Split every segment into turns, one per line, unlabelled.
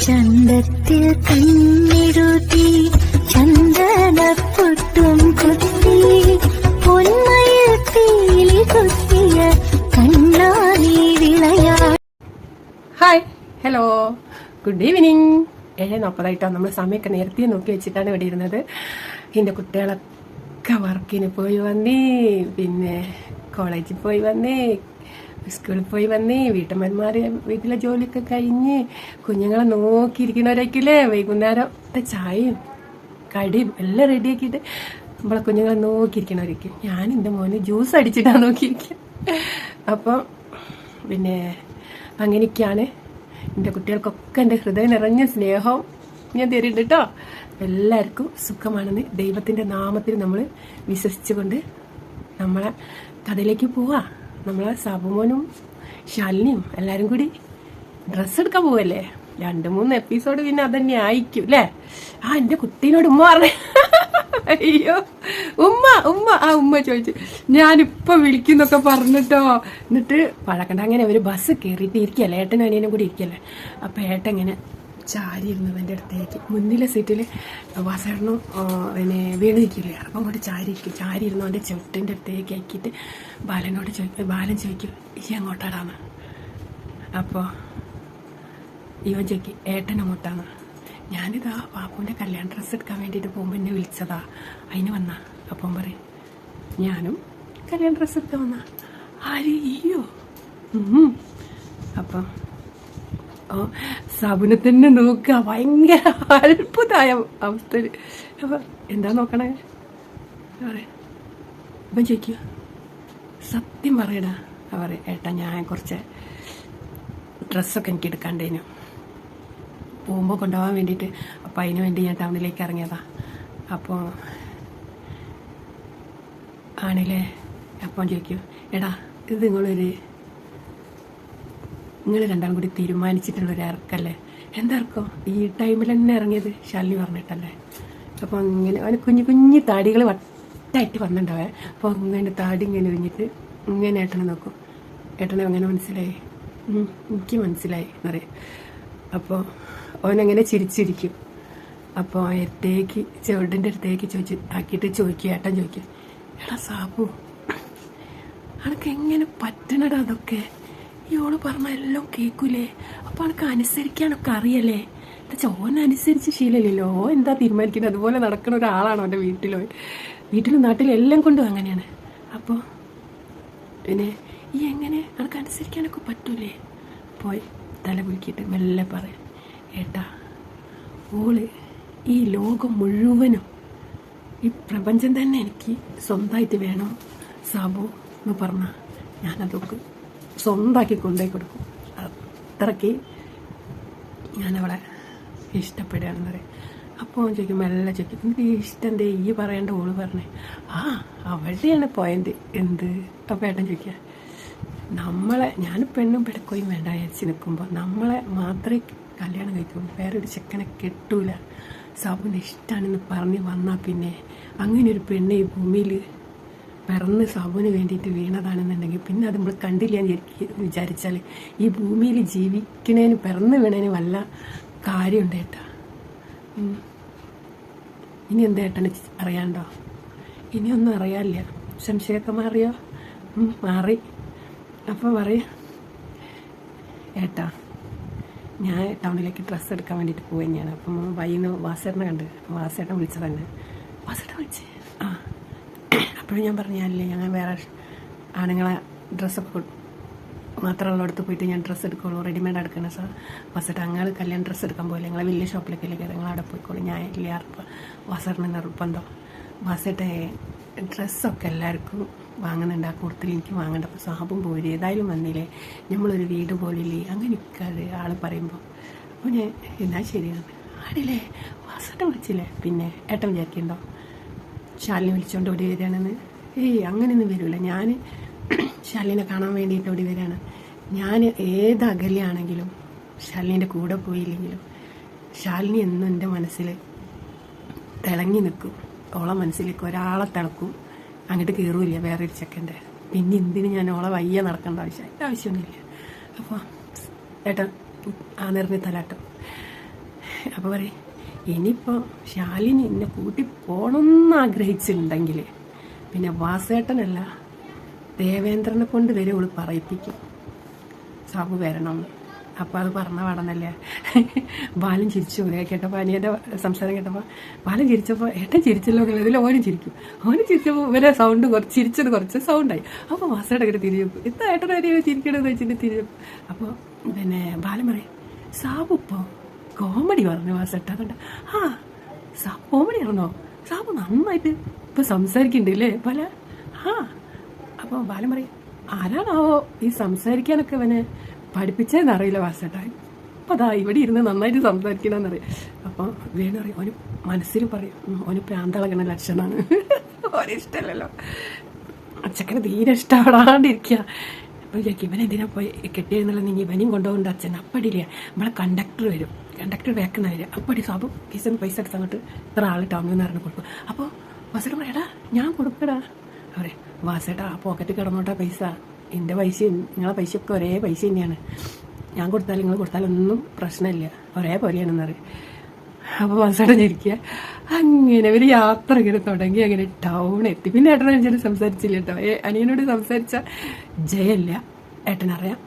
ചന്തത്തിൽ കണ്ണെഴുതി ചന്ദനപ്പൊട്ടും കുത്തി പൊന്മയിൽ തീലി കുത്തിയ കണ്ണാടി വിളയാ.
Hi, hello, good evening. 7:40 നമ്മൾ സമയമൊക്കെ നേരത്തെ നോക്കി വെച്ചിട്ടാണ് ഇവിടെ ഇരുന്നത്. എൻ്റെ കുട്ടികളൊക്കെ വർക്കിന് പോയി വന്നേ, പിന്നെ കോളേജിൽ പോയി വന്നേ, സ്കൂളിൽ പോയി വന്നേ, വീട്ടമ്മമാർ വീട്ടിലെ ജോലിയൊക്കെ കഴിഞ്ഞ് കുഞ്ഞുങ്ങളെ നോക്കിയിരിക്കണവരൊക്കെയില്ലേ വൈകുന്നേരത്തെ ചായയും കടിയും എല്ലാം റെഡിയാക്കിയിട്ട് നമ്മളെ കുഞ്ഞുങ്ങളെ നോക്കിയിരിക്കണവരൊക്കെ. ഞാൻ എൻ്റെ മോന് ജ്യൂസ് അടിച്ചിട്ടാണ് നോക്കിയിരിക്കുക. അപ്പം പിന്നെ അങ്ങനെയൊക്കെയാണ്. എൻ്റെ കുട്ടികൾക്കൊക്കെ എൻ്റെ ഹൃദയം നിറഞ്ഞ സ്നേഹവും ഞാൻ തരുന്നുണ്ട് കേട്ടോ. എല്ലാവർക്കും സുഖമാണെന്ന് ദൈവത്തിൻ്റെ നാമത്തിൽ നമ്മൾ വിശ്വസിച്ചുകൊണ്ട് നമ്മളെ കഥയിലേക്ക് പോവാ. നമ്മളെ സാബുമോനും ശാലിനിയും എല്ലാവരും കൂടി ഡ്രസ്സ് എടുക്കാൻ പോവല്ലേ. 2-3 എപ്പിസോഡ് പിന്നെ അതന്നെ ആയിരിക്കും അല്ലേ. എൻ്റെ കുട്ടീനോട് ഉമ്മ പറഞ്ഞേ, അയ്യോ ഉമ്മ ചോദിച്ചു, ഞാനിപ്പൊ വിളിക്കുന്നൊക്കെ പറഞ്ഞിട്ടോ. എന്നിട്ട് പഴക്കണ്ട അങ്ങനെ ഒരു ബസ് കയറിയിട്ട് ഇരിക്കല്ലേ, ഏട്ടനും അനിയനും കൂടി ഇരിക്കല്ലേ. അപ്പൊ ഏട്ടൻ ഇങ്ങനെ ചാരിയിരുന്നു എൻ്റെ അടുത്തേക്ക്. മുന്നിലെ സീറ്റിൽ വാസേട്ടനും പിന്നെ വീണിരിക്കില്ലേ, അപ്പം അങ്ങോട്ട് ചാരിയിരുന്നു എൻ്റെ ചുട്ടിൻ്റെ അടുത്തേക്ക് ആക്കിയിട്ട് ബാലൻ ചോദിക്കും ഈ അങ്ങോട്ടാടാന്ന്. അപ്പോൾ ഇവൻ ചോദിക്കും ഏട്ടനങ്ങോട്ടാന്ന്. ഞാനിതാ പാപ്പുവിൻ്റെ കല്യാണ ഡ്രസ്സ് എടുക്കാൻ വേണ്ടിയിട്ട് പോകുമ്പോൾ എന്നെ വിളിച്ചതാ, അതിന് വന്നാ. അപ്പം പറയും ഞാനും കല്യാണ ഡ്രസ്സ് എടുക്കാൻ വന്നാ. അയ്യോ. അപ്പം സാബുനെ തന്നെ നോക്കുക, ഭയങ്കര അത്ഭുതമായ അവസ്ഥയിൽ. അപ്പം എന്താ നോക്കണേ പറയാം. ഇപ്പം ചോദിക്കുക സത്യം പറയടാ. പറയും ഏട്ടാ ഞാൻ കുറച്ച് ഡ്രസ്സൊക്കെ എനിക്ക് എടുക്കാണ്ടേനു, പോകുമ്പോൾ കൊണ്ടുപോകാൻ വേണ്ടിയിട്ട്. അപ്പം അതിന് വേണ്ടി ഞാൻ ടൗണിലേക്ക് ഇറങ്ങിയതാ. അപ്പോൾ ആണില്ലേ. അപ്പം ചോദിക്കും എടാ ഇത് നിങ്ങൾ രണ്ടാളും കൂടി തീരുമാനിച്ചിട്ടുള്ളൊരു ഇറക്കല്ലേ. എന്താർക്കോ ഈ ടൈമിൽ തന്നെ ഇറങ്ങിയത് ശാലിനി പറഞ്ഞിട്ടല്ലേ. അപ്പോൾ ഇങ്ങനെ അവന് കുഞ്ഞു താടികൾ വട്ടായിട്ട് വന്നിട്ടുണ്ടാവേ. അപ്പോൾ ഇങ്ങനെ താടി ഇങ്ങനെ ഒഴിഞ്ഞിട്ട് ഇങ്ങനെ ഏട്ടനെ നോക്കും. ഏട്ടനെ അങ്ങനെ മനസ്സിലായി, എനിക്ക് മനസ്സിലായി എന്നറിയാം. അപ്പോൾ അവനങ്ങനെ ചിരിച്ചിരിക്കും. അപ്പോൾ അടുത്തേക്ക് ചെവിടിൻ്റെ അടുത്തേക്ക് ചോദിക്കും ഏട്ടൻ ചോദിക്കും എടാ സാബു അനക്ക് എങ്ങനെ പറ്റണടാ അതൊക്കെ, ഇയോള് പറഞ്ഞ എല്ലാം കേൾക്കൂലേ, അപ്പോൾ അനക്ക് അനുസരിക്കാനൊക്കെ അറിയല്ലേ. ഓനനുസരിച്ച് ശീലമില്ലല്ലോ, എന്താ തീരുമാനിക്കുന്നത് അതുപോലെ നടക്കുന്ന ഒരാളാണോ എൻ്റെ വീട്ടിലും നാട്ടിലും എല്ലാം കൊണ്ടും അങ്ങനെയാണ്. അപ്പോൾ പിന്നെ ഈ എങ്ങനെ അനക്ക് അനുസരിക്കാനൊക്കെ പറ്റൂലേ. പോയി തല കുലുക്കിയിട്ട് മെല്ലെ പറയും ഏട്ടാ ഓള് ഈ ലോകം മുഴുവനും ഈ പ്രപഞ്ചം തന്നെ എനിക്ക് സ്വന്തമായിട്ട് വേണം സാബു എന്ന് പറഞ്ഞാൽ ഞാനതൊക്കെ സ്വന്തമാക്കി കൊണ്ടുപോയി കൊടുക്കും. അത്രയ്ക്ക് ഞാനവളെ ഇഷ്ടപ്പെടുകയാണെന്ന് പറയും. അപ്പോൾ ചോദിക്കും മെല്ലെ ചോദിക്കും എനിക്ക് ഇഷ്ടം എന്തേ ഈ പറയേണ്ട ഓള് പറഞ്ഞേ. അവളുടെയാണ് പോയിന്റ് എന്ത്. അപ്പോൾ ഏട്ടൻ ചോദിക്കുക ഞാൻ പെണ്ണും പിടക്കോയും വേണ്ട വിചാരിച്ച് നിൽക്കുമ്പോൾ നമ്മളെ മാത്രമേ കല്യാണം കഴിക്കുള്ളൂ, വേറൊരു ചെക്കനെ കെട്ടൂല. സാബുവിന് ഇഷ്ടമാണെന്ന് പറഞ്ഞ് വന്നാൽ പിന്നെ അങ്ങനെ ഒരു പെണ്ണ് ഈ ഭൂമിയിൽ പിറന്ന് സാബുവിന് വേണ്ടിയിട്ട് വീണതാണെന്നുണ്ടെങ്കിൽ പിന്നെ അത് നമ്മൾ കണ്ടില്ല എന്ന് വിചാരിച്ചാൽ ഈ ഭൂമിയിൽ ജീവിക്കണേന് പിറന്ന് വീണേന് വല്ല കാര്യമുണ്ട് ഏട്ടാ. ഇനി എന്താ ഏട്ടന് അറിയാണ്ടോ? ഇനിയൊന്നും അറിയാനില്ല. സംശയമൊക്കെ മാറിയോ? മാറി. അപ്പോൾ പറയും ഏട്ടാ ഞാൻ ടൗണിലേക്ക് ഡ്രസ്സ് എടുക്കാൻ വേണ്ടിയിട്ട് പോയി തന്നെയാണ്. അപ്പം വൈകുന്ന വാസേട്ടനെ കണ്ട് വാസേട്ടൻ വിളിച്ചത് തന്നെ. വാസേട്ടൻ വിളിച്ച് അപ്പോഴും ഞാൻ പറഞ്ഞല്ലേ ഞങ്ങൾ വേറെ ആണുങ്ങളെ ഡ്രസ്സൊക്കെ മാത്രമുള്ളടത്ത് പോയിട്ട് ഞാൻ ഡ്രസ്സ് എടുക്കുള്ളൂ, റെഡിമെയ്ഡ് എടുക്കണം സാർ. വാസേട്ടൻ ഞങ്ങൾ കല്യാണം ഡ്രസ്സ് എടുക്കാൻ പോയില്ല, ഞങ്ങൾ വലിയ ഷോപ്പിലേക്കല്ലേ കയറി, ഞങ്ങൾ അവിടെ പോയിക്കോളൂ. ഞാൻ ഇല്ല വാസേട്ടന് നിർബന്ധം. വാസേട്ടൻ ഡ്രസ്സൊക്കെ എല്ലാവർക്കും വാങ്ങുന്നുണ്ട്, ആ കൂടുതൽ എനിക്ക് വാങ്ങണ്ട. അപ്പോൾ സാബും പോയി ഏതായാലും വന്നില്ലേ, നമ്മളൊരു വീട് പോലില്ലേ അങ്ങനെ നിൽക്കാതെ ആൾ പറയുമ്പോൾ. അപ്പോൾ ഞാൻ എന്നാ ശരിയാണ് ആടില്ലേ വാസേട്ടൻ വിളിച്ചില്ലേ. പിന്നെ ഏട്ടൻ വിചാരിക്കണ്ടോ ശാലിനെ വിളിച്ചുകൊണ്ട് ഓടി വരികയാണെന്ന്? അങ്ങനെയൊന്നും വരില്ല. ഞാൻ ശാലിനെ കാണാൻ വേണ്ടിയിട്ട് ഓടി വരികയാണ്. ഞാൻ ഏത് അകലെയാണെങ്കിലും ശാലിനിൻ്റെ കൂടെ പോയില്ലെങ്കിലും ശാലിനി എന്നും എൻ്റെ മനസ്സിൽ തിളങ്ങി നിൽക്കും. ഓളെ മനസ്സിലേക്ക് ഒരാളെ തിളക്കും, അങ്ങോട്ട് കയറില്ല വേറൊരു ചെക്കൻ്റെ. പിന്നെ എന്തിന് ഞാൻ ഓളെ വയ്യ നടക്കേണ്ട ആവശ്യമൊന്നുമില്ല. അപ്പോൾ ഏട്ടൻ ആ നിറഞ്ഞ തലാട്ടോ അപ്പോൾ പറയും ഇനിയിപ്പോൾ ശാലിനി എന്നെ കൂട്ടി പോകണമെന്ന് ആഗ്രഹിച്ചിട്ടുണ്ടെങ്കിൽ പിന്നെ വാസേട്ടനല്ല ദേവേന്ദ്രനെ കൊണ്ട് വരെ അവൾ പറയിപ്പിക്കും സാബു വരണം. അപ്പോൾ അത് പറഞ്ഞ പാടന്നല്ലേ. ബാലൻ ചിരിച്ചു കേട്ടപ്പോൾ അനിയൻ്റെ സംസാരം കേട്ടപ്പോൾ ബാലൻ ചിരിച്ചപ്പോൾ ഏട്ടൻ ചിരിച്ചല്ലോ ഇതിൽ ഓനും ചിരിക്കും. ഓനും ചിരിച്ചപ്പോൾ ഇവരെ സൗണ്ട് ചിരിച്ചത് കുറച്ച് സൗണ്ടായി. അപ്പോൾ വാസേട്ടൻ ഇങ്ങനെ തിരിഞ്ഞു ഇത്ര ഏട്ടൻ ആരെയും ചിരിക്കണമെന്ന് വെച്ചിട്ട് തിരിഞ്ഞു. അപ്പോൾ പിന്നെ ബാലൻ പറയും സാബു ഇപ്പോൾ കോമഡി പറഞ്ഞു വാസേട്ട. അതുകൊണ്ട് സാബു കോമഡി ആണോ? സാബു നന്നായിട്ട് ഇപ്പോൾ സംസാരിക്കുന്നുണ്ട് പല. അപ്പോൾ ബാലൻ പറയും ആരാണാവോ ഈ സംസാരിക്കാനൊക്കെ അവനെ പഠിപ്പിച്ചതെന്നറിയില്ല വാസേട്ടാ. അപ്പോൾ അതാ ഇവിടെ ഇരുന്ന് നന്നായിട്ട് സംസാരിക്കണമെന്നറിയാം. അപ്പോൾ വേണു പറയും ഓന് മനസ്സിൽ പറയും ഓന് പ്രാന്തളകണ ലക്ഷണമാണ്. ഓനെ ഇഷ്ടമല്ലല്ലോ. അച്ഛക്കനെ തീരെ ഇഷ്ടപ്പെടാണ്ടിരിക്കുക. അപ്പോൾ വിചാരിക്കും ഇവനെന്തിനാ പോയി കെട്ടിയെന്നുള്ളത് ഇവനെയും കൊണ്ടുപോകുന്നുണ്ട് അച്ഛൻ. അപ്പടിയില്ല നമ്മളെ കണ്ടക്ടർ വരും. കണ്ടക്ടർ വേക്കുന്ന വരും. അപ്പടി സാബു കിസന് പൈസ എടുത്ത് അങ്ങോട്ട് ഇത്ര ആൾ ടൗണിൽ നിന്ന് ഇറങ്ങി കൊടുക്കും. അപ്പോൾ വാസേട്ട പറയടാ ഞാൻ കൊടുക്കടാ. അവരെ വാസേട്ടാ ആ പോക്കറ്റ് കിടന്നോട്ടാ പൈസ. എൻ്റെ പൈസയും നിങ്ങളെ പൈസയൊക്കെ ഒരേ പൈസ തന്നെയാണ്. ഞാൻ കൊടുത്താലും നിങ്ങൾ കൊടുത്താലൊന്നും പ്രശ്നമില്ല, ഒരേ പോലെയാണെന്ന് പറയും. അപ്പോൾ വാസേട്ടൻ ചിരിക്കുക. അങ്ങനെ ഒരു യാത്ര ഇങ്ങനെ തുടങ്ങി അങ്ങനെ ടൗൺ എത്തി. പിന്നെ ഏട്ടനെ അനിയനോട് സംസാരിച്ചില്ല കേട്ടോ. അനിയനോട് സംസാരിച്ച ജയല്ല ഏട്ടനറിയാം.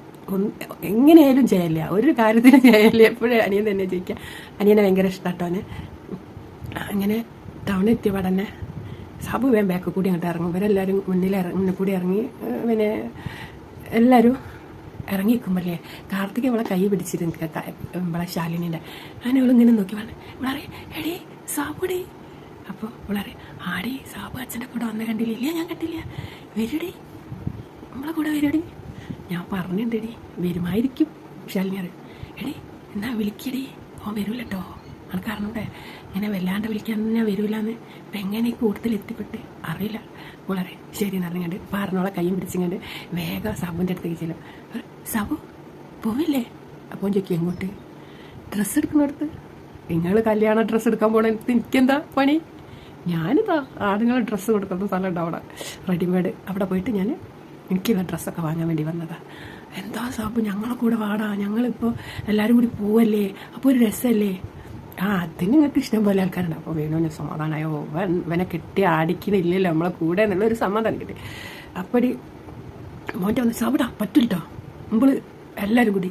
എങ്ങനെയായാലും ജയല്ല, ഒരു കാര്യത്തിനും ജയല്ല. എപ്പോഴും അനിയൻ തന്നെ ജയിക്കുക. അനിയനെ ഭയങ്കര ഇഷ്ടമാട്ടോനെ. അങ്ങനെ ടൗൺ എത്തിയ പാടന്നെ സാബു വേഗം ബാക്ക് കൂടി അങ്ങോട്ട് ഇറങ്ങും. ഇവരെല്ലാവരും മുന്നിൽ കൂടി ഇറങ്ങി. പിന്നെ എല്ലാവരും ഇറങ്ങി നിൽക്കുമ്പോഴല്ലേ കാർത്തിക അവളെ കൈ പിടിച്ചിരുന്നു നമ്മളെ ശാലിനിൻ്റെ. അങ്ങനെ അവളിങ്ങനെ നോക്കി പറഞ്ഞു ഇവളറിയ എടീ സാബുടി. അപ്പോൾ ഇവളറിയ ആടി സാബു അച്ഛൻ്റെ കൂടെ വന്ന കണ്ടില്ല. ഇല്ല ഞാൻ കണ്ടില്ല. വരടി നമ്മളെ കൂടെ വരടി. ഞാൻ പറഞ്ഞിട്ടുണ്ടെടി വരുമായിരിക്കും. ശാലിനി അറിയും എടി എന്നാ വിളിക്കടി. ഓൻ വരൂല കേട്ടോ. അവൾക്ക് അറിഞ്ഞൂടെ ഇങ്ങനെ വല്ലാണ്ട് വിളിക്കാൻ തന്നെ വരൂലെന്ന്. ഇപ്പം എങ്ങനെ കൂടുതൽ എത്തിപ്പെട്ട് അറിയില്ല. വളരെ ശരി എന്ന് അറിഞ്ഞാണ്ട് പറഞ്ഞോളെ കയ്യും പിടിച്ചിങ്ങണ്ട് വേഗം സാബുവിൻ്റെ അടുത്തേക്ക് ചെല്ലും. സാബു പോവില്ലേ? അപ്പോൾ ചോദിക്കും എങ്ങോട്ട്? ഡ്രസ്സ് എടുക്കുന്നിടത്ത്. നിങ്ങൾ കല്യാണ ഡ്രസ്സ് എടുക്കാൻ പോകണ എനിക്കെന്താ പണി? ഞാനിതാ ആണുങ്ങളെ ഡ്രസ്സ് കൊടുക്കുന്ന സ്ഥലം ഉണ്ട് അവിടെ റെഡിമെയ്ഡ്. അവിടെ പോയിട്ട് ഞാൻ എനിക്കുള്ള ഡ്രസ്സൊക്കെ വാങ്ങാൻ വേണ്ടി വന്നതാണ്. എന്താ സാബു ഞങ്ങളെ കൂടെ വാടാ, ഞങ്ങളിപ്പോൾ എല്ലാവരും കൂടി പോവല്ലേ, അപ്പോൾ ഒരു രസമല്ലേ. അതിന് നിങ്ങൾക്ക് ഇഷ്ടം പോലെ ആൾക്കാരുണ്ട്. അപ്പോൾ വേണുവിന് സമാധാനമായോ ഇവനെ കെട്ടി ആടിക്കുന്നില്ലല്ലോ നമ്മളെ കൂടെ എന്നുള്ളൊരു സമാധാനം കിട്ടി. അപ്പടി മോൻ്റെ വന്ന് സാബിടാ പറ്റില്ലോ മുമ്പ് എല്ലാവരും കൂടി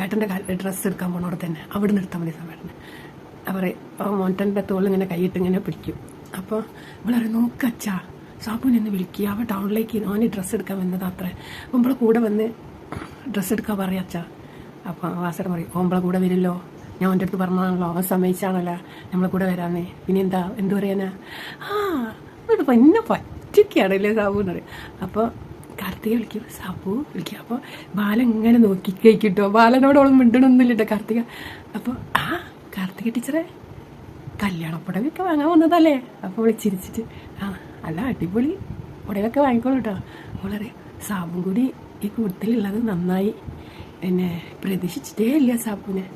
ഏട്ടൻ്റെ ഡ്രസ്സ് എടുക്കാൻ പോണോടെ തന്നെ അവിടെ നിന്ന് എടുത്താൽ മതി സാബേട്ടന്. അവർ മോട്ടൻ്റെ തോളിങ്ങനെ കൈയിട്ട് ഇങ്ങനെ പിടിക്കും. അപ്പോൾ ഇവളറിയ നോക്കച്ചാ സാബുവിനെന്ന് വിളിക്കുക, അവൻ ടൗണിലേക്ക് ഓന് ഡ്രസ്സ് എടുക്കാൻ വന്നത് അത്ര. അപ്പോൾ നമ്മളെ കൂടെ വന്ന് ഡ്രസ്സ് എടുക്കാൻ പറയാച്ചാ. അപ്പോൾ വാസേട്ടൻ പറയും ഓമ്പളെ കൂടെ വരില്ലോ, ഞാൻ എൻ്റെ അടുത്ത് പറഞ്ഞതാണല്ലോ, അവൻ സമ്മതിച്ചാണല്ലോ നമ്മളെ കൂടെ വരാമെന്നേ. പിന്നെ എന്താ എന്തു പറയാനാ? എന്നിട്ട് പിന്നെ പറ്റിക്കാണല്ലേ സാബു എന്ന് പറയും. അപ്പോൾ കാർത്തിക വിളിക്കും, സാബു വിളിക്കുക. അപ്പോൾ ബാലൻ ഇങ്ങനെ നോക്കി കഴിക്കിട്ടോ. ബാലനോട് അവൾ മിണ്ടണമൊന്നുമില്ല കേട്ടോ കാർത്തിക. അപ്പോൾ കാർത്തിക ടീച്ചറെ കല്യാണപ്പുടവൊക്കെ വാങ്ങാൻ വന്നതല്ലേ? അപ്പോൾ വിളിച്ചിരിച്ചിട്ട് അല്ല അടിപൊളി പുടവൊക്കെ വാങ്ങിക്കോളൂ കേട്ടോ. വളരെ സാബും കൂടി ഈ കൂട്ടത്തിലുള്ളത് നന്നായി. എന്നെ പ്രതീക്ഷിച്ചിട്ടേ ഇല്ല സാബുവിനെ.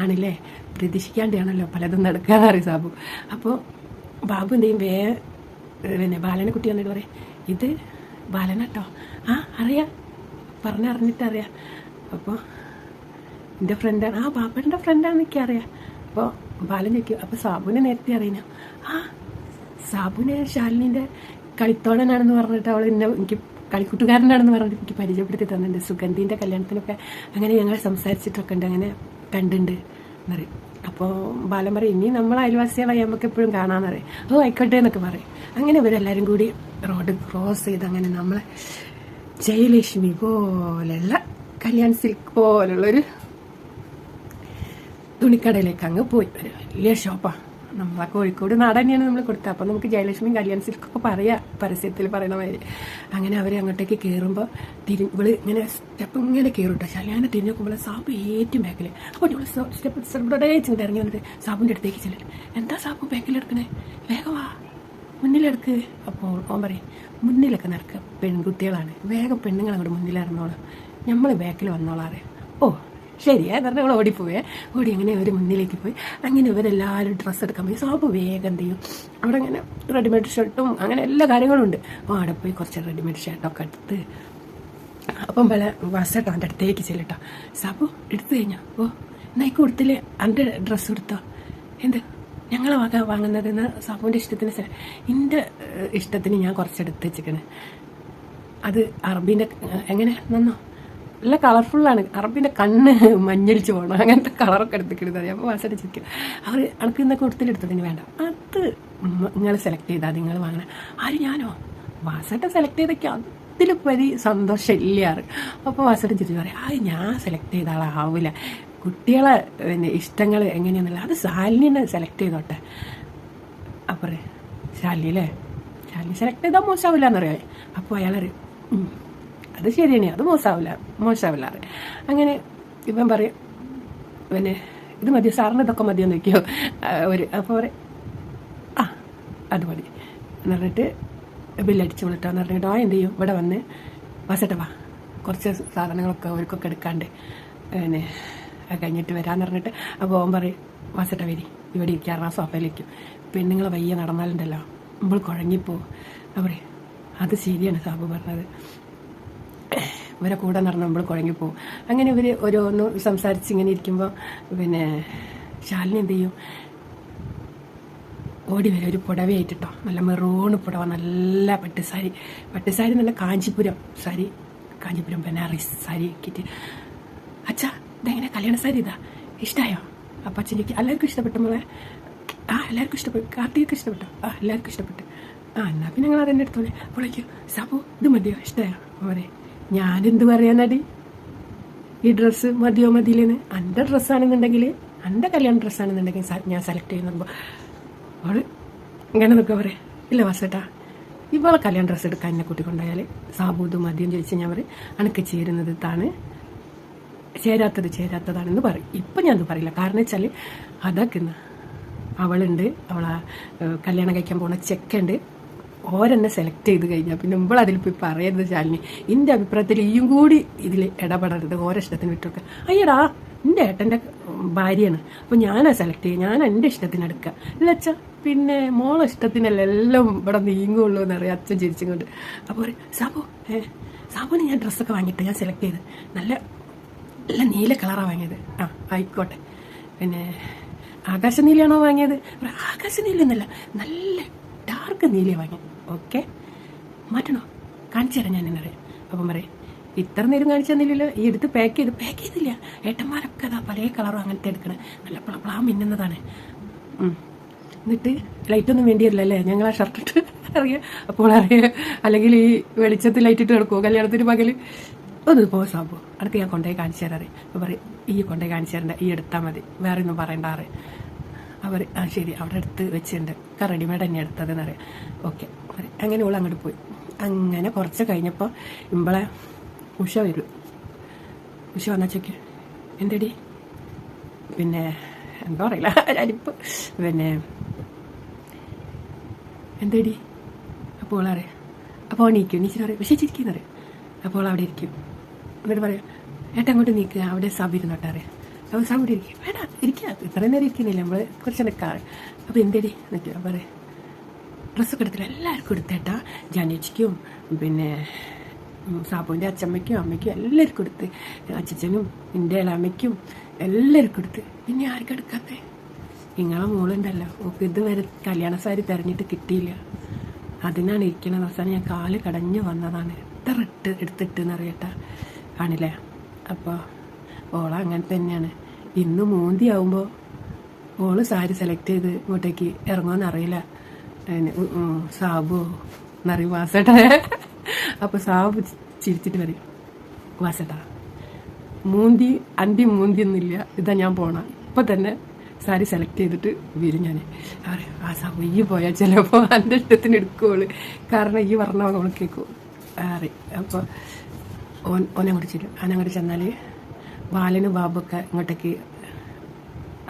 ആണല്ലേ, പ്രതീക്ഷിക്കാണ്ടാണല്ലോ പലതും നടക്കാതെ സാബു. അപ്പോൾ ബാബു എന്ത് ചെയ്യും പിന്നെ ബാലനെ കുട്ടി വന്നിട്ട് പറയും ഇത് ബാലനാട്ടോ. അറിയാം പറഞ്ഞറിഞ്ഞിട്ടറിയാം. അപ്പോൾ എൻ്റെ ഫ്രണ്ടാണ്. ബാബയുടെ ഫ്രണ്ടാണെന്ന് എനിക്കറിയാം. അപ്പോൾ ബാലൻ ചോദിക്കും അപ്പോൾ സാബുവിനെ നേരത്തെ അറിയാം. സാബുവിനെ ശാലിനിൻ്റെ കളിത്തോടനാണെന്ന് പറഞ്ഞിട്ട് അവൾ എനിക്ക് കളിക്കൂട്ടുകാരനാണെന്ന് പറഞ്ഞിട്ട് എനിക്ക് പരിചയപ്പെടുത്തി തന്നിട്ടുണ്ട്. സുഗന്ധിൻ്റെ കല്യാണത്തിനൊക്കെ അങ്ങനെ ഞങ്ങൾ സംസാരിച്ചിട്ടൊക്കെ ഉണ്ട്, അങ്ങനെ കണ്ടുണ്ട് എന്നറിയും. അപ്പോൾ ബാലൻ പറയും ഇനി നമ്മൾ അയൽവാസികളായി നമുക്ക് എപ്പോഴും കാണാമെന്നറിയും. ആയിക്കോട്ടെ എന്നൊക്കെ പറയും. അങ്ങനെ ഇവരെല്ലാവരും കൂടി റോഡ് ക്രോസ് ചെയ്ത് അങ്ങനെ നമ്മളെ ജയലക്ഷ്മി പോലെയുള്ള കല്യാൺ സിൽക്ക് പോലുള്ളൊരു തുണിക്കടയിലേക്ക് അങ്ങ് പോയി. ഒരു വലിയ ഷോപ്പാണ്. നമ്മളെ കോഴിക്കോട് നാട് തന്നെയാണ് നമ്മൾ കൊടുത്തത്. അപ്പോൾ നമുക്ക് ജയലക്ഷ്മി കല്യാൺ സിൽക്കൊക്കെ പറയാം, പരസ്യത്തിൽ പറയുന്ന മാതിരി. അങ്ങനെ അവർ അങ്ങോട്ടേക്ക് കയറുമ്പോൾ ഇവള് ഇങ്ങനെ സ്റ്റെപ്പ് ഇങ്ങനെ കയറും കേട്ടോ. ശല്യാനെ തിരിഞ്ഞു നോക്കുമ്പോൾ സാബു ഏറ്റവും ബാക്കിൽ. അപ്പോൾ ഇവള് സ്റ്റെപ്പ് ഇങ്ങോട്ട് ഇറങ്ങി വന്നിട്ട് സാബുവിൻ്റെ അടുത്തേക്ക് ചെല്ലും. എന്താ സാബു ബാക്കിലെടുക്കണേ? വേഗം വാ മുന്നിലെടുക്ക്. അപ്പോൾ ഓൻ പറയും മുന്നിലൊക്കെ നടക്കുക പെൺകുട്ടികളാണ്, വേഗം പെണ്ണുങ്ങൾ അങ്ങോട്ട് മുന്നിലിറങ്ങോളാം, നമ്മൾ ബാക്കിൽ വന്നോളാറ്. ശരിയാ പറഞ്ഞാൽ നമ്മൾ ഓടിപ്പോയേ. ഓടി അങ്ങനെ ഇവർ മുന്നിലേക്ക് പോയി. അങ്ങനെ ഇവരെല്ലാവരും ഡ്രസ്സ് എടുക്കാൻ പോയി. സാബ് വേഗം എന്ത് ചെയ്യും അവിടെ അങ്ങനെ റെഡിമെയ്ഡ് ഷർട്ടും അങ്ങനെ എല്ലാ കാര്യങ്ങളും ഉണ്ട്. അപ്പോൾ അവിടെ പോയി കുറച്ച് റെഡിമെയ്ഡ് ഷർട്ടൊക്കെ എടുത്ത് അപ്പം പല വാസേട്ടോ എൻ്റെ അടുത്തേക്ക് ചെല്ലിട്ടോ. സാബു എടുത്തു കഴിഞ്ഞാൽ എന്നായിക്ക് കൊടുത്തില്ലേ എൻ്റെ ഡ്രസ്സ് കൊടുത്തോ എന്ത് ഞങ്ങളെ വക വാങ്ങുന്നതെന്ന് സാബുവിൻ്റെ ഇഷ്ടത്തിന് എൻ്റെ ഇഷ്ടത്തിന് ഞാൻ കുറച്ചെടുത്ത് വെച്ചിരിക്കണേ. അത് അറബീൻ്റെ എങ്ങനെ നന്നോ നല്ല കളർഫുള്ളാണ്. അറബിൻ്റെ കണ്ണ് മഞ്ഞളിച്ച് പോകണം അങ്ങനത്തെ കളറൊക്കെ എടുത്തിക്കിടുന്നത്. അപ്പോൾ വാസയുടെ ചിരിക്കും അവർ അനക്ക് ഇന്നൊക്കെ കൊടുത്തിട്ടെടുത്തതിന് വേണ്ട, അത് നിങ്ങൾ സെലക്ട് ചെയ്താൽ നിങ്ങൾ വാങ്ങണം. ആര് ഞാനോ? വാസയുടെ സെലക്ട് ചെയ്തൊക്കെ അതിലുപരി സന്തോഷമില്ലാറ്. അപ്പോൾ വാസയുടെ ചിരിച്ച് പറയും അത് ഞാൻ സെലക്ട് ചെയ്ത ആളാവില്ല, കുട്ടികളെ പിന്നെ ഇഷ്ടങ്ങൾ എങ്ങനെയാണെന്നില്ല അത് ശാലിനെ സെലക്ട് ചെയ്തോട്ടെ. അപ്പോൾ ശാലിനി അല്ലേ, ശാലിനി സെലക്ട് ചെയ്താൽ മോശമാവില്ല എന്നറിയാം. അപ്പോൾ അയാളറിയും അത് ശരിയാണ്, അത് മോശമാവില്ല അറിയാം. അങ്ങനെ ഇവൻ പറയും പിന്നെ ഇത് മതിയോ സാറിന് ഇതൊക്കെ മതിയോ നോക്കിയോ അപ്പോൾ പറയും ആ അത് മതി എന്ന് പറഞ്ഞിട്ട് ബില്ലടിച്ച് വിളിട്ടാന്ന് പറഞ്ഞിട്ട് എന്ത് ചെയ്യും ഇവിടെ വന്ന് വാസേട്ടാ വാ കുറച്ച് സാധനങ്ങളൊക്കെ അവർക്കൊക്കെ എടുക്കാണ്ട് പിന്നെ കഴിഞ്ഞിട്ട് വരാമെന്ന് പറഞ്ഞിട്ട്. അപ്പോൾ അവൻ പറയും വാസേട്ട വരി ഇവിടെ ഇരിക്കാറ് സോഫയിലിരിക്കും, പെണ്ണുങ്ങൾ വയ്യ നടന്നാലുണ്ടല്ലോ നമ്മൾ കുഴങ്ങിപ്പോവും. അപ്പോൾ അത് ശരിയാണ് സാബു പറഞ്ഞത്, ഇവരെ കൂടെ നടന്ന് നമ്മൾ കുഴങ്ങിപ്പോവും. അങ്ങനെ ഇവർ ഓരോന്ന് സംസാരിച്ച് ഇങ്ങനെ ഇരിക്കുമ്പോൾ പിന്നെ ശാലിനി എന്ത് ചെയ്യും ഓടി വരും ഒരു പുടവയായിട്ടോ, നല്ല മെറൂണ് പുടവ, നല്ല പട്ടുസാരി നല്ല കാഞ്ചിപുരം ബനാറസ് സാരി കിട്ടി. അച്ഛാ ഇതെങ്ങനെ കല്യാണ സാരി ഇതാ ഇഷ്ടമായോ? അപ്പം അച്ഛനിക്ക് എല്ലാവർക്കും ഇഷ്ടപ്പെട്ടു മോളെ. എല്ലാവർക്കും ഇഷ്ടപ്പെട്ടു. കാർത്തികൾക്ക് ഇഷ്ടപ്പെട്ടു. എല്ലാവർക്കും ഇഷ്ടപ്പെട്ടു. എന്നാൽ പിന്നെ ഞങ്ങൾ അതെന്നെ എടുത്തോളെ. അപ്പോഴേക്കും സാബു ഇത് മതിയോ ഇഷ്ടമായോ? അവരെ ഞാനെന്ത് പറയാനടി, ഈ ഡ്രസ്സ് മതിയോ മതിയില്ലെന്ന്. എൻ്റെ ഡ്രസ്സാണെന്നുണ്ടെങ്കിൽ എൻ്റെ കല്യാണ ഡ്രസ്സാണെന്നുണ്ടെങ്കിൽ ഞാൻ സെലക്ട് ചെയ്യുമ്പോൾ അവൾ ഇങ്ങനെ നിൽക്കുക പറയാം ഇല്ല വാസേട്ടാ ഇവളെ കല്യാണ ഡ്രസ്സ് എടുക്കാൻ എന്നെ കൂട്ടിക്കൊണ്ടായാൽ സാബു ഇത് മതിയെന്ന് ചോദിച്ചാൽ ഞാൻ പറയും അനക്ക് ചേരുന്നത് ഇതാണ്, ചേരാത്തതാണെന്ന് പറയും. ഇപ്പം ഞാനത് പറയില്ല, കാരണം വെച്ചാൽ അതൊക്കെ അവളുണ്ട്, അവളെ കല്യാണം കഴിക്കാൻ പോകുന്ന ചെക്കുണ്ട്, ഓരെന്നെ സെലക്ട് ചെയ്ത് കഴിഞ്ഞാൽ പിന്നെ നമ്മൾ അതിൽ പോയി പറയരുത് ശാലിനി. എൻ്റെ അഭിപ്രായത്തിൽ ഈയും കൂടി ഇതിൽ ഇടപെടരുത്, ഓരോ ഇഷ്ടത്തിന് വിട്ടൊക്കെ. അയ്യടാ എൻ്റെ ഏട്ടൻ്റെ ഭാര്യയാണ്, അപ്പോൾ ഞാനാ സെലക്ട് ചെയ്യുക, ഞാൻ എൻ്റെ ഇഷ്ടത്തിന് എടുക്കുക ഇല്ല അച്ഛ, പിന്നെ മോളെ ഇഷ്ടത്തിനല്ല എല്ലാം ഇവിടെ നീങ്ങുള്ളൂ എന്നറിയാം അച്ഛൻ ചിരിച്ചും കൊണ്ട്. അപ്പോൾ സാബുവിന് ഞാൻ ഡ്രസ്സൊക്കെ വാങ്ങിയിട്ട് ഞാൻ സെലക്ട് ചെയ്ത് നല്ല നീല കളറാണ് വാങ്ങിയത്. ആയിക്കോട്ടെ, പിന്നെ ആകാശ നീലയാണോ വാങ്ങിയത്? ആകാശ നീല എന്നല്ല, നല്ല ഡാർക്ക് നീലയാണ് വാങ്ങിയത്. ഓക്കെ മാറ്റണോ? കാണിച്ചു തരാം ഞാൻ എന്നറിയാം. അപ്പം പറയും ഇത്ര നേരം കാണിച്ചു തന്നില്ലല്ലോ, ഈ എടുത്ത് പാക്ക് ചെയ്തില്ല. ഏട്ടന്മാരൊക്കെ അതാ പല കളറും അങ്ങനത്തെ എടുക്കണേ, നല്ല പ്ലാം മിന്നുന്നതാണ്. എന്നിട്ട് ലൈറ്റൊന്നും വേണ്ടിയല്ല അല്ലേ, ഞങ്ങൾ ആ ഷർട്ടിട്ട് അറിയാം. അപ്പോൾ അറിയാം, അല്ലെങ്കിൽ ഈ വെളിച്ചത്തിൽ ലൈറ്റിട്ട് കിടക്കുമോ കല്യാണത്തിന് പകൽ? ഒന്ന് പോ സാബു, അടുത്ത് ഞാൻ കൊണ്ടുപോയി കാണിച്ചു തരാറ്. അപ്പോൾ പറയും ഈ കൊണ്ടുപോയി കാണിച്ചു തരണ്ട, ഈ എടുത്താൽ മതി, വേറെ ഒന്നും പറയണ്ടാറ്. അവർ ശരി അവിടെ എടുത്ത് വെച്ചിട്ടുണ്ട്, റെഡിമെയ്ഡ് തന്നെ എടുത്തതെന്നറിയാം. ഓക്കെ അങ്ങനെ ഓൾ അങ്ങോട്ട് പോയി. അങ്ങനെ കുറച്ച് കഴിഞ്ഞപ്പോൾ ഇമ്പളെ ഉഷ വരും. ഉഷ വന്നാൽ ചോദിക്കും എന്തടി, പിന്നെ എന്താ പറയില്ല ഞാനിപ്പോൾ പിന്നെ എന്തടി. അപ്പോൾ അറിയാം, അപ്പോൾ എണീക്കും, നീച്ചിട്ട് പറയും പക്ഷേ ചിരിക്കുന്നറിയാം. അപ്പോൾ അവിടെ ഇരിക്കും, എന്നിട്ട് പറയാം ഏട്ടാ അങ്ങോട്ട് നീക്കുക, അവിടെ സബ് ഇരുന്നോട്ടറിയാം. അപ്പോൾ സബ് ഇവിടെ ഇരിക്കും, വേണ്ട ഇരിക്കുക, ഇത്രയും നേരം ഇരിക്കുന്നില്ല നമ്മൾ കുറച്ച് നിൽക്കാറ്. അപ്പോൾ എന്തടി നിൽക്കുക, അപ്പോൾ പറയാം ഡ്രസ്സൊക്കെ എടുത്തില്ല, എല്ലാവർക്കും എടുത്തേട്ടാ, ജാനിയച്ചിക്കും പിന്നെ സാബുവിൻ്റെ അച്ഛമ്മയ്ക്കും അമ്മയ്ക്കും എല്ലാവർക്കും എടുത്ത്, അച്ഛനും എൻ്റെ ഇളമ്മയ്ക്കും എല്ലാവർക്കും എടുത്ത്. പിന്നെ ആർക്കും എടുക്കാത്തേ? നിങ്ങളെ മോളുണ്ടല്ലോ, ഓക്ക് ഇതുവരെ കല്യാണ സാരി തിരഞ്ഞിട്ട് കിട്ടിയില്ല, അതിനാണ് ഇരിക്കണത്. അവസാനം ഞാൻ കാല് കടഞ്ഞു വന്നതാണ്, എത്ര എടുത്തിട്ട് എന്നറിയട്ടാ കാണില്ലേ. അപ്പോൾ ഓള അങ്ങനെ തന്നെയാണ്. ഇന്ന് മൂന്തിയാവുമ്പോൾ ഓള് സാരി സെലക്ട് ചെയ്ത് ഇങ്ങോട്ടേക്ക് ഇറങ്ങുമെന്നറിയില്ല. സാബു എന്നറിയും വാസേട്ടാ. അപ്പോൾ സാബു ചിരിച്ചിട്ട് പറയും വാസേട്ടാ മൂന്തി ഒന്നുമില്ല, ഇതാ ഞാൻ പോണ ഇപ്പം തന്നെ സാരി സെലക്ട് ചെയ്തിട്ട് വരും ഞാൻ. ആ സാബു ഈ പോയാൽ ചിലപ്പോൾ എൻ്റെ ഇഷ്ടത്തിന് എടുക്കുള്ളൂ, കാരണം ഈ പറഞ്ഞ അവൾ കേൾക്കും അറിയും. അപ്പോൾ ഓനങ്ങോട്ട് ചെല്ലും. അങ്ങോട്ട് ചെന്നാൽ ബാലനും ബാബുക്കെ ഇങ്ങോട്ടേക്ക്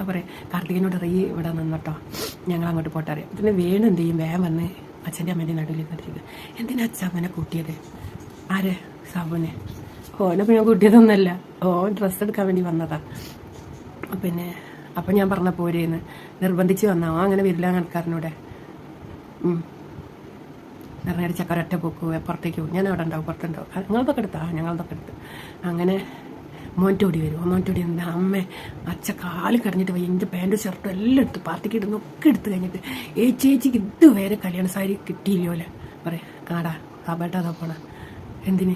പറയാം കാർത്തികനോട് റീ ഇവിടെ നിന്നോട്ടോ, ഞങ്ങൾ അങ്ങോട്ട് പോട്ടെ അറിയാം. പിന്നെ വേണം എന്ത് ചെയ്യും, വേഗം വന്ന് അച്ഛൻ്റെ അമ്മേൻ്റെ നടുവിൽ നിന്നിട്ട് എന്തിനാ അച്ഛൻ അങ്ങനെ കൂട്ടിയത്? ആരെ? സാബുനെ. ഓനപ്പോൾ ഞാൻ കൂട്ടിയതൊന്നുമല്ല, ഓൻ ഡ്രസ്സ് എടുക്കാൻ വേണ്ടി വന്നതാ. പിന്നെ അപ്പം ഞാൻ പറഞ്ഞ പോരേന്ന് നിർബന്ധിച്ച് വന്നാ, അങ്ങനെ വരില്ല കണക്കാരനോടെ. നിറഞ്ഞ ചക്കരൊറ്റ പോക്കു പുറത്തേക്ക് പോകും, ഞാൻ അവിടെ ഉണ്ടാവും, പുറത്തുണ്ടാവും. ഞങ്ങളതൊക്കെ എടുത്താ ഞങ്ങളതൊക്കെ എടുത്ത് അങ്ങനെ മോൻറ്റോടി വരും. മോൻറ്റോടി എന്താ അമ്മ അച്ഛ കാല് കടഞ്ഞിട്ട് പോയി എൻ്റെ പാൻറ്റും ഷർട്ടും എല്ലാം എടുത്ത് പാർട്ടിക്ക് ഇടുന്നൊക്കെ എടുത്ത് കഴിഞ്ഞിട്ട് ചേച്ചിക്ക് ഇതുവരെ കല്യാണ സാരി കിട്ടിയില്ലോ അല്ലേ പറയാം. ആടാ സാബേട്ടാ പോണ എന്തിന്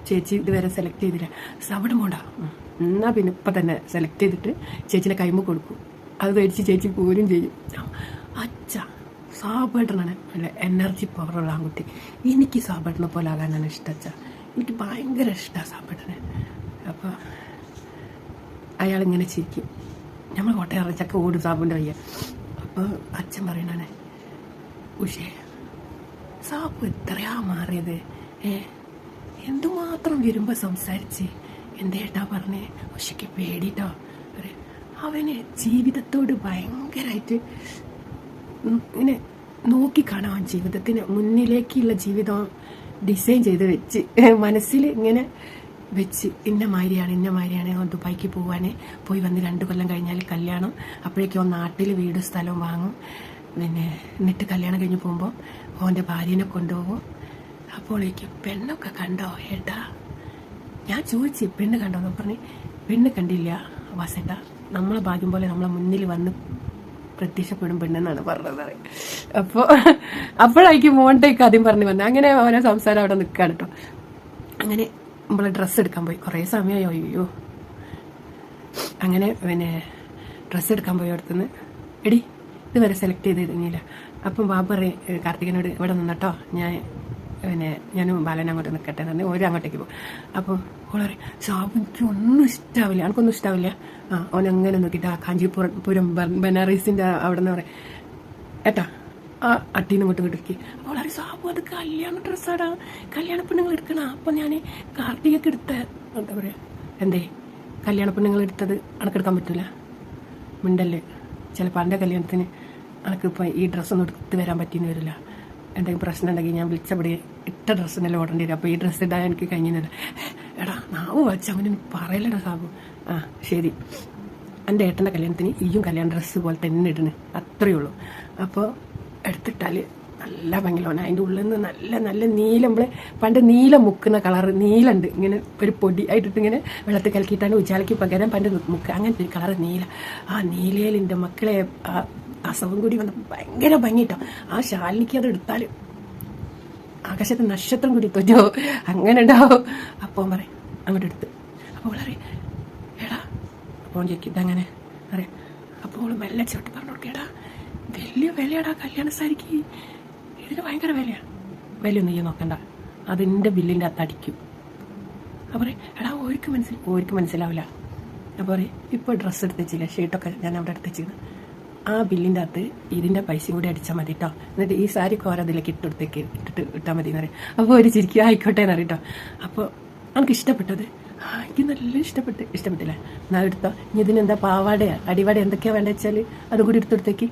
ചേച്ചി ഇതുവരെ സെലക്ട് ചെയ്തില്ല. അവിടെ പോണ്ട എന്നാൽ പിന്നെ ഇപ്പം തന്നെ സെലക്ട് ചെയ്തിട്ട് ചേച്ചിയുടെ കൈമ കൊടുക്കും. അത് കഴിച്ച് ചേച്ചി പോരും ചെയ്യും. അച്ഛ സാബേട്ടനാണ് അല്ല എനർജി പവറുള്ള ആൺകുട്ടി. എനിക്ക് സാബേട്ടനെ പോലെ ആകാനാണ് ഇഷ്ടം അച്ഛ. എനിക്ക് ഭയങ്കര ഇഷ്ടമാണ് സാബേട്ടനെ. അപ്പോൾ അയാളിങ്ങനെ ചിരിക്കും. നമ്മൾ കോട്ടയം ചക്ക ഓടും സാബുൻ്റെ വയ്യ. അപ്പോൾ അച്ഛൻ പറയണേ ഉഷേ സാബു എത്രയാ മാറിയത്, എന്തുമാത്രം വരുമ്പോൾ സംസാരിച്ച് എന്തേട്ടാ പറഞ്ഞേ ഉഷയ്ക്ക് പേടിട്ടോ. അവന് ജീവിതത്തോട് ഭയങ്കരമായിട്ട് ഇങ്ങനെ നോക്കിക്കാണാൻ ജീവിതത്തിന് മുന്നിലേക്കുള്ള ജീവിതം ഡിസൈൻ ചെയ്ത് വെച്ച് മനസ്സിൽ ഇങ്ങനെ വെച്ച് ഇന്ന മാതിരിയാണ് ദുബായിക്ക് പോയി വന്ന് 2 കൊല്ലം കഴിഞ്ഞാൽ കല്യാണം. അപ്പോഴേക്കും നാട്ടിൽ വീട് സ്ഥലവും വാങ്ങും. പിന്നെ എന്നിട്ട് കല്യാണം കഴിഞ്ഞ് പോകുമ്പോൾ ഓൻ്റെ ഭാര്യനെ കൊണ്ടുപോകും. അപ്പോഴേക്കും പെണ്ണൊക്കെ കണ്ടോ ഏട്ടാ? ഞാൻ ചോദിച്ചു പെണ്ണ് കണ്ടോന്ന് പറഞ്ഞ് പെണ്ണ് കണ്ടില്ല വാസേട്ടാ, നമ്മളെ ഭാഗ്യം പോലെ നമ്മളെ മുന്നിൽ വന്ന് പ്രത്യക്ഷപ്പെടും പെണ്ണെന്നാണ് പറഞ്ഞത്. അപ്പോഴായിരിക്കും മോണ്ടേക്ക് ആദ്യം പറഞ്ഞു വന്നത്. അങ്ങനെ ഓരോ സംസാരം അവിടെ നിൽക്കുകയാണ് കേട്ടോ. അങ്ങനെ നമ്മളെ ഡ്രസ്സ് എടുക്കാൻ പോയി. കുറേ സമയമായോ അയ്യോ. അങ്ങനെ പിന്നെ ഡ്രസ്സ് എടുക്കാൻ പോയി അടുത്തുനിന്ന് എടി ഇതുവരെ സെലക്ട് ചെയ്തിരുന്നില്ല. അപ്പം ബാബു പറയും കാർത്തികനോട് ഇവിടെ നിന്നട്ടോ, ഞാനും ബാലൻ അങ്ങോട്ട് നിൽക്കട്ടെ എന്ന് പറഞ്ഞ് ഓരോ അങ്ങോട്ടേക്ക് പോകും. അപ്പോൾ ഓളെ സാബു എനിക്ക് ഒന്നും ഇഷ്ടാവില്ല, എനിക്കൊന്നും ഇഷ്ടാവില്ല. ഓനെങ്ങനെ നോക്കിയിട്ട് ആ കാഞ്ചീപുരം ബനാറസിൻ്റെ അവിടെ നിന്ന് പറയാം ഏട്ടാ ആ അട്ടീന്ന് ഇങ്ങോട്ട് കിടക്കി. അപ്പോൾ വളരെ സാബു അത് കല്യാണ ഡ്രസ്സാടാ, കല്യാണ പെണ്ണുങ്ങൾ എടുക്കണം. അപ്പം ഞാൻ കാർത്തികക്ക് എടുത്ത എന്താ പറയുക എന്തേ കല്യാണ പെണ്ണുങ്ങൾ എടുത്തത് അണക്കെടുക്കാൻ പറ്റൂല മിണ്ടല്ലേ. ചിലപ്പോൾ എൻ്റെ കല്യാണത്തിന് അനക്കിപ്പോൾ ഈ ഡ്രസ്സൊന്നും എടുത്ത് വരാൻ പറ്റിയെന്ന് വരില്ല. എന്തെങ്കിലും പ്രശ്നം ഉണ്ടെങ്കിൽ ഞാൻ വിളിച്ചപടി ഇട്ട ഡ്രസ്സിനെല്ലാം ഓടേണ്ടി വരും. അപ്പോൾ ഈ ഡ്രസ്സ് ഇടാൻ എനിക്ക് കഴിഞ്ഞില്ല. എടാ നാവ് വച്ച് അവന് പറയലടാ സാബു. ആ ശരി, എൻ്റെ ഏട്ടൻ്റെ കല്യാണത്തിന് ഈയും കല്യാണ ഡ്രസ്സ് പോലെ തന്നെ ഇടണ്, അത്രയേ ഉള്ളൂ. അപ്പോൾ എടുത്തിട്ടാൽ നല്ല ഭംഗിയിലാണ്. അതിൻ്റെ ഉള്ളിൽ നിന്ന് നല്ല നല്ല നീല, നമ്മൾ പണ്ട് നീല മുക്കുന്ന കളറ് നീലുണ്ട്, ഇങ്ങനെ ഒരു പൊടി ആയിട്ടിട്ട് ഇങ്ങനെ വെള്ളത്തിൽ കലക്കിയിട്ടാണ് ഉച്ചാലയ്ക്ക് പകരം പണ്ട് മുക്കുക. അങ്ങനത്തെ ഒരു കളറ് നീല. ആ നീലയിൽ എൻ്റെ മക്കളെ അസവും കൂടി വന്ന് ഭയങ്കര ഭംഗിട്ടോ. ആ ശാലിനിക്ക് അത് എടുത്താൽ ആകാശത്ത് നക്ഷത്രം കൂടി തൊറ്റോ അങ്ങനെ ഉണ്ടാവും. അപ്പോൾ പറയും അങ്ങോട്ട് എടുത്ത്. അപ്പോൾ വളരെ എടാ അപ്പോൾ ചോദിക്കും ഇതങ്ങനെ അറിയാം. അപ്പോൾ അവൾ മെല്ലെ ചവിട്ടി പറഞ്ഞു കൊടുക്കേടാ വലിയ വിലയാടാ കല്യാണ സാരിക്ക്, ഇതിന് ഭയങ്കര വിലയാണ്. വിലയൊന്നും ഈ നോക്കണ്ട, അതിൻ്റെ ബില്ലിൻ്റെ അകത്ത് അടിക്കും. അപ്പോൾ എടാ ഓർക്ക് മനസ്സിലാവില്ല. അപ്പോൾ പറയും ഇപ്പോൾ ഡ്രസ്സ് എടുത്ത് വെച്ചില്ല, ഷർട്ടൊക്കെ ഞാൻ അവിടെ എടുത്ത് വെച്ചിരുന്നു, ആ ബില്ലിൻ്റെ അകത്ത് ഇതിൻ്റെ പൈസയും കൂടി അടിച്ചാൽ മതി കേട്ടോ, എന്നിട്ട് ഈ സാരി കോരതിലേക്ക് ഇട്ടാൽ മതി എന്ന് പറയും. അപ്പോൾ ഒരു ചിരിക്കുക ആയിക്കോട്ടെ എന്ന് അറിയട്ടോ. അപ്പോൾ നമുക്ക് ഇഷ്ടപ്പെട്ടത് എനിക്ക് നല്ല ഇഷ്ടപ്പെട്ടില്ല. എന്നാൽ എടുത്തോ, ഇനി ഇതിനെന്താ പാവാടയാ അടിവാട എന്തൊക്കെയാണ് വേണ്ടത് വെച്ചാൽ അതും കൂടി എടുത്തെടുത്തേക്ക്.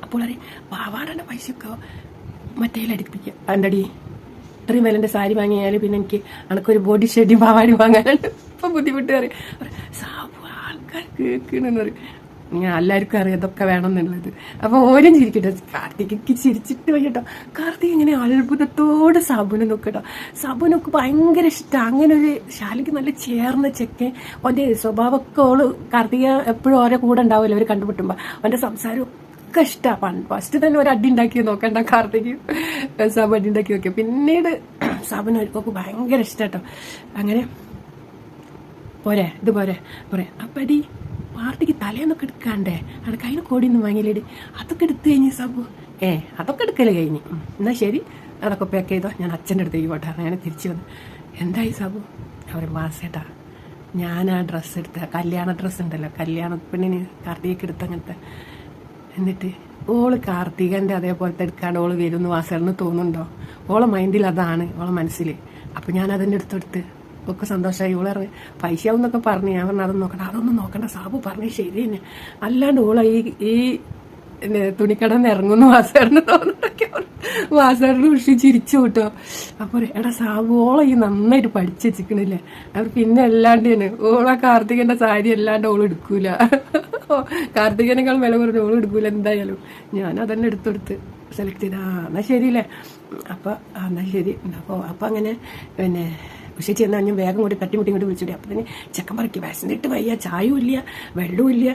അപ്പോൾ അറിയാം പാവാടേൻ്റെ പൈസയൊക്കെ മറ്റേലടിപ്പിക്കുക. അണ്ടടി ഇത്രയും വിലൻ്റെ സാരി വാങ്ങിയാൽ പിന്നെ എനിക്ക് അനക്കൊരു ബോഡി ഷെഡി പാവാടി വാങ്ങാനുണ്ട്. ഇപ്പം ബുദ്ധിമുട്ട് പറയും സാബു ആൾക്കാർ കേൾക്കണമെന്ന് പറയും. ഞാൻ എല്ലാവർക്കും അറിയാം ഇതൊക്കെ വേണം എന്നുള്ളത്. അപ്പോൾ ഓരും ചിരിക്കട്ടോ. കാർത്തികയ്ക്ക് ചിരിച്ചിട്ട് വയ്യട്ടോ. കാർത്തിക ഇങ്ങനെ അത്ഭുതത്തോടെ സാബുനെ നോക്കട്ടോ. സാബുനൊക്കെ ഭയങ്കര ഇഷ്ടമാണ്. അങ്ങനെ ഒരു ശാലിക്ക് നല്ല ചേർന്ന ചെക്കൻ. അവൻ്റെ സ്വഭാവമൊക്കെ ഓള് കാർത്തിക എപ്പോഴും ഓരോ കൂടെ ഉണ്ടാവില്ല അവർ കണ്ടുമുട്ടുമ്പോൾ. അവൻ്റെ സംസാരം ഒക്കെ ഇഷ്ടമാണ്. ഫസ്റ്റ് തന്നെ ഒരു അടി ഉണ്ടാക്കി നോക്കണ്ട കാർത്തിക് സാബു അടി ഉണ്ടാക്കി നോക്കിയ. പിന്നീട് സാബുന് അവർക്കൊക്കെ ഭയങ്കര ഇഷ്ടട്ടോ. അങ്ങനെ പോരെ ഇത് പോരെ അപ്പം അടി പാർട്ടിക്ക് തലേന്നൊക്കെ എടുക്കാണ്ടേ അനക്ക് അതിന് കോടിയൊന്നും വാങ്ങിയില്ലേടി, അതൊക്കെ എടുത്തു കഴിഞ്ഞ് സാബു അതൊക്കെ എടുക്കല് കഴിഞ്ഞ്. എന്നാൽ ശരി അതൊക്കെ പാക്ക് ചെയ്തോ, ഞാൻ അച്ഛൻ്റെ അടുത്തേക്ക് പോട്ടെ. അങ്ങനെ തിരിച്ചു വന്നു. എന്തായി സാബു? അവർ മാസേട്ടാ ഞാൻ ആ ഡ്രസ്സ് എടുത്ത കല്യാണ ഡ്രസ്സ് ഉണ്ടല്ലോ, കല്യാണ പെണ്ണിന് കാർത്തികയ്ക്ക് എടുത്ത അങ്ങനത്തെ, എന്നിട്ട് ഓള് കാർത്തികൻ്റെ അതേപോലത്തെ എടുക്കാണ്ട് ഓള് വരുമെന്ന് വാസേട്ടന് തോന്നുന്നുണ്ടോ? ഓളെ മൈൻഡിൽ അതാണ്, ഓളെ മനസ്സിൽ. അപ്പം ഞാൻ അതിൻ്റെ അടുത്തെടുത്ത് ഒക്കെ സന്തോഷമായി. ഓളെ പൈസ ആവും എന്നൊക്കെ പറഞ്ഞു. ഞാൻ പറഞ്ഞു അതൊന്നും നോക്കണ്ട സാബു പറഞ്ഞു ശരി തന്നെ. അല്ലാണ്ട് ഓള ഈ തുണിക്കടന്ന് ഇറങ്ങുന്നു വാസേട്ടന് തോന്നുന്നതൊക്കെ വാസേട്ടന് ഉഷി ചിരിച്ചു കേട്ടോ. അപ്പോൾ എടാ സാബു ഓള ഈ നന്നായിട്ട് പഠിച്ചു വെച്ചിക്കണില്ലേ. അവർ പിന്നെ അല്ലാണ്ട് തന്നെ ഓളാ കാർത്തികൻ്റെ സാരി അല്ലാണ്ട് ഓള് എടുക്കൂല. കാർത്തികനേക്കാൾ വില കുറഞ്ഞ ഓള് എടുക്കൂല എന്തായാലും. ഞാൻ അതന്നെ എടുത്തെടുത്ത് സെലക്ട് ചെയ്ത. എന്നാൽ ശരിയില്ലേ. അപ്പം എന്നാൽ ശരി. അപ്പോൾ അങ്ങനെ പിന്നെ ഉച്ച ചെന്നാൽ ഞാൻ വേഗം കൂടി തട്ടിമുട്ടി ഇങ്ങോട്ട് വിളിച്ചിട്ട് അപ്പം തന്നെ ചെക്കൻ പറയ്ക്ക് വിശന്നിട്ട് വയ്യ, ചായയും ഇല്ല വെള്ളവും ഇല്ല,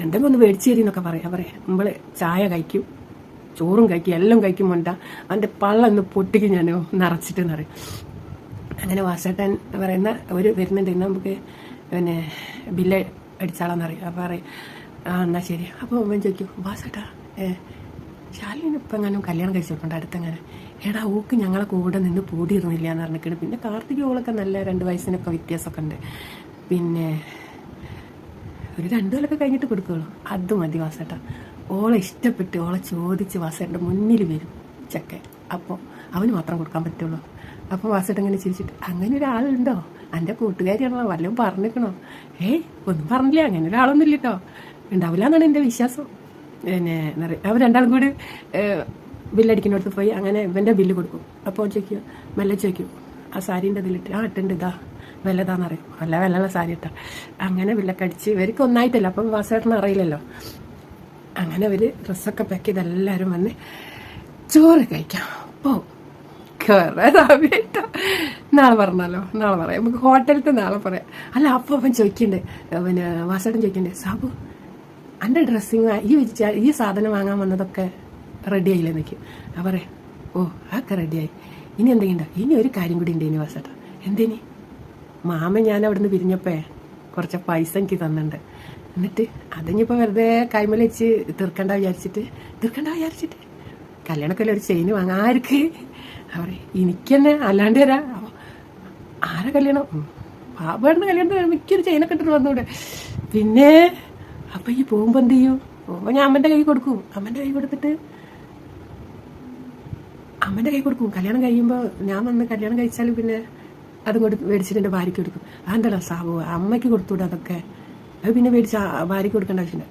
എന്തെങ്കിലും ഒന്ന് മേടിച്ച് തരി എന്നൊക്കെ പറയാം. നമ്മൾ ചായ കഴിക്കും, ചോറും കഴിക്കും, എല്ലാം കഴിക്കും മുണ്ട അവൻ്റെ പള്ളൊന്ന് പൊട്ടിക്ക് ഞാൻ നിറച്ചിട്ടെന്ന് പറയും. അങ്ങനെ വാസേട്ടൻ പറയുന്ന ഒരു വരുന്നുണ്ട്, ഇന്ന് നമുക്ക് പിന്നെ ബില്ല് അടിച്ചാളെന്ന് പറയും. അപ്പോൾ പറയും ആ എന്നാൽ ശരി. അപ്പോൾ അവൻ ചോദിക്കും വാസേട്ടാ ശാലിന് ഇപ്പം എങ്ങാനും കല്യാണം കഴിച്ചിട്ടുണ്ട് അടുത്തെങ്ങനെ? എടാ ഓക്ക് ഞങ്ങളെ കൂടെ നിന്ന് പൂടിയിരുന്നില്ല എന്ന് പറഞ്ഞിട്ട്. പിന്നെ കാർത്തിക ഓളൊക്കെ നല്ല 2 വയസ്സിനൊക്കെ വ്യത്യാസമൊക്കെ ഉണ്ട്. പിന്നെ ഒരു 2 കൊല്ലമൊക്കെ കഴിഞ്ഞിട്ട് കൊടുക്കുള്ളൂ. അത് മതി വാസേട്ടാ. ഓളെ ഇഷ്ടപ്പെട്ട് ഓളെ ചോദിച്ച് വാസേട്ടൻ്റെ മുന്നിൽ വരും ചെക്കൻ. അപ്പോൾ അവന് മാത്രം കൊടുക്കാൻ പറ്റുള്ളൂ. അപ്പോൾ വാസേട്ടൻ ഇങ്ങനെ ചിരിച്ചിട്ട് അങ്ങനെ ഒരാളുണ്ടോ? എൻ്റെ കൂട്ടുകാരിയാണല്ലോ, വല്ലതും പറഞ്ഞിരിക്കണോ? ഒന്നും പറഞ്ഞില്ല, അങ്ങനെ ഒരാളൊന്നും ഇല്ല കേട്ടോ, ഉണ്ടാവില്ല എന്നാണ് എൻ്റെ വിശ്വാസം. പിന്നെ എന്താ പറയുക, അവർ രണ്ടാളും കൂടി ബില്ലടിക്കുന്നിടത്ത് പോയി അങ്ങനെ ഇവൻ്റെ ബില്ല് കൊടുക്കും. അപ്പോൾ ചോദിക്കും, മെല്ലെ ചോദിക്കും ആ സാരീൻ്റെ ഇതിലിട്ട് ഇട്ടുണ്ട് ഇതാ വിലതാന്ന് പറയും. നല്ല വിലയുള്ള സാരി ഇട്ടാ. അങ്ങനെ ബില്ലൊക്കെ അടിച്ച് ഇവർക്ക് ഒന്നായിട്ടില്ല, അപ്പം വാസേട്ടന് അറിയില്ലല്ലോ. അങ്ങനെ അവർ ഡ്രസ്സൊക്കെ പാക്ക് ചെയ്ത് എല്ലാവരും വന്ന് ചോറ് കഴിക്കാം. അപ്പോൾ കുറേ സമയട്ടോ നാളെ പറഞ്ഞാലോ, നാളെ പറയാം, നമുക്ക് ഹോട്ടലിൽ നാളെ പറയാം. അല്ല അപ്പോൾ അവൻ ചോദിക്കുന്നുണ്ട്, പിന്നെ വാസേട്ടൻ ചോദിക്കുന്നുണ്ട്, സാബു എൻ്റെ ഡ്രസ്സിങ് ഈ സാധനം വാങ്ങാൻ വന്നതൊക്കെ റെഡി ആയില്ലേ എന്നൊക്കെ. ആ പറയാം ഓ അതൊക്കെ റെഡിയായി, ഇനി എന്തെങ്കിലും ഇനി ഒരു കാര്യം കൂടി ഉണ്ട് ഇനി വാസേട്ടാ. എന്തേനി? മാമൻ ഞാൻ അവിടെ നിന്ന് പിരിഞ്ഞപ്പോൾ കുറച്ച് പൈസ എനിക്ക് തന്നിട്ടുണ്ട്. എന്നിട്ട് അതിനിപ്പോൾ വെറുതെ കൈമല വെച്ച് തീർക്കണ്ട വിചാരിച്ചിട്ട് കല്യാണമൊക്കെ ഒരു ചെയിന് വാങ്ങാൻ ആർക്ക്? അവരെ എനിക്ക് തന്നെ അല്ലാണ്ട് തരാം. ആരെ കല്യാണം? ബാബുവേട്ടൻ്റെ കല്യാണത്തിന് മിക്കൊരു ചെയിനൊക്കെ ഇട്ടിട്ട് വന്നൂടെ. പിന്നെ അപ്പം ഈ പോകുമ്പോൾ എന്ത് ചെയ്യും? പോകുമ്പോൾ ഞാൻ അമ്മൻ്റെ കൈ കൊടുക്കും. അമ്മൻ്റെ കൈ കൊടുക്കും. കല്യാണം കഴിയുമ്പോൾ ഞാൻ വന്ന് കല്യാണം കഴിച്ചാൽ പിന്നെ അതും മേടിച്ചിട്ട് എൻ്റെ ഭാര്യയ്ക്ക് കൊടുക്കും. അതെന്താ സാബു അമ്മയ്ക്ക് കൊടുത്തൂടെ അതൊക്കെ? അത് പിന്നെ മേടിച്ച് ഭാര്യയ്ക്ക് കൊടുക്കേണ്ട ആവശ്യമില്ല.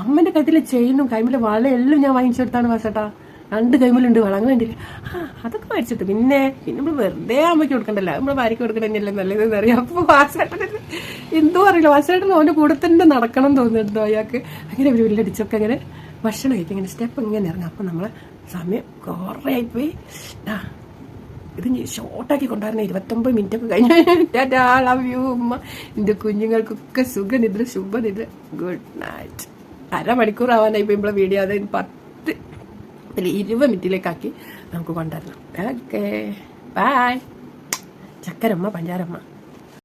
അമ്മൻ്റെ കയ്യിലെ ചെയിനും കൈമിലെ വള എല്ലാം ഞാൻ വാങ്ങിച്ചെടുത്താണ് വാസേട്ടാ. 2 കൈമിലുണ്ട് വള, അങ്ങനെ വേണ്ടില്ല. അതൊക്കെ മേടിച്ചിട്ട് പിന്നെ നമ്മൾ വെറുതെ അമ്മയ്ക്ക് കൊടുക്കണ്ടല്ലോ, നമ്മൾ ഭാര്യയ്ക്ക് കൊടുക്കണമെന്നല്ലേ നല്ലതെന്ന് അറിയാം. അപ്പോൾ വാസേട്ടന് എന്തോ അറിയില്ല, വാസേട്ടൻ അവൻ്റെ കൂടെ തന്നെ നടക്കണം തോന്നുന്നുണ്ടോ അയാൾക്ക്. അങ്ങനെ ഒരു വില്ലടിച്ചൊക്കെ അങ്ങനെ ഭക്ഷണം കഴിക്കും, ഇങ്ങനെ സ്റ്റെപ്പ് ഇങ്ങനെ ഇറങ്ങും. അപ്പം നമ്മളെ സമയം കുറേ ആയിപ്പോയി. ഇത് ഷോർട്ടാക്കി കൊണ്ടുവരുന്ന 29 മിനിറ്റൊക്കെ കഴിഞ്ഞു. ലവ് യു ഉമ്മ. എൻ്റെ കുഞ്ഞുങ്ങൾക്കൊക്കെ സുഖനിദ്ര, ശുഭനിദ്ര, ഗുഡ് നൈറ്റ്. 1/2 മണിക്കൂർ ആവാനായിപ്പോൾ നമ്മളെ വീഡിയോ, അതായത് 20 മിനിറ്റിലേക്കാക്കി നമുക്ക് കൊണ്ടുവരണം. Okay bye. ചക്കരമ്മ പഞ്ചാരമ്മ.